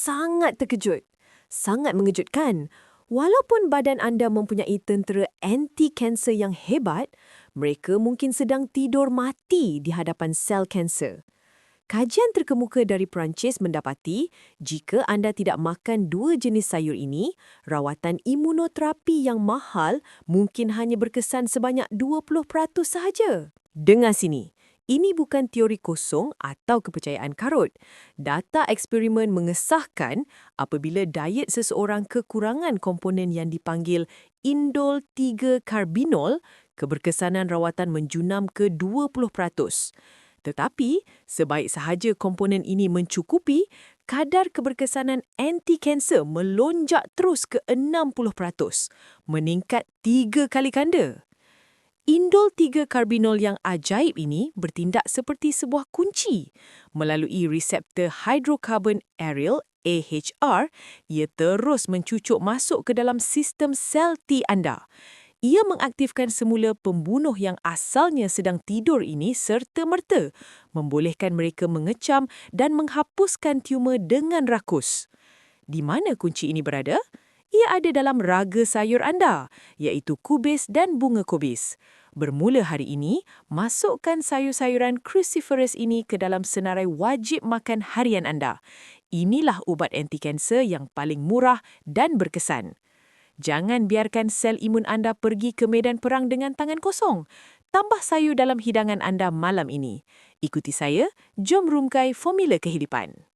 sangat terkejut. Sangat mengejutkan. Walaupun badan anda mempunyai tentera anti-kanser yang hebat, mereka mungkin sedang tidur mati di hadapan sel kanser. Kajian terkemuka dari Perancis mendapati jika anda tidak makan dua jenis sayur ini, rawatan imunoterapi yang mahal mungkin hanya berkesan sebanyak 20% sahaja. Dengar sini. Ini bukan teori kosong atau kepercayaan karut. Data eksperimen mengesahkan apabila diet seseorang kekurangan komponen yang dipanggil indol 3-karbinol, keberkesanan rawatan menjunam ke 20%. Tetapi, sebaik sahaja komponen ini mencukupi, kadar keberkesanan anti-kanser melonjak terus ke 60%, meningkat 3 kali ganda. Indol 3-karbinol yang ajaib ini bertindak seperti sebuah kunci. Melalui reseptor hydrocarbon aryl AHR, ia terus mencucuk masuk ke dalam sistem sel T anda. Ia mengaktifkan semula pembunuh yang asalnya sedang tidur ini serta-merta, membolehkan mereka mengecam dan menghapuskan tumor dengan rakus. Di mana kunci ini berada? Ia ada dalam raga sayur anda, iaitu kubis dan bunga kubis. Bermula hari ini, masukkan sayur-sayuran cruciferous ini ke dalam senarai wajib makan harian anda. Inilah ubat anti-kanser yang paling murah dan berkesan. Jangan biarkan sel imun anda pergi ke medan perang dengan tangan kosong. Tambah sayur dalam hidangan anda malam ini. Ikuti saya, jom rungkai formula kehidupan.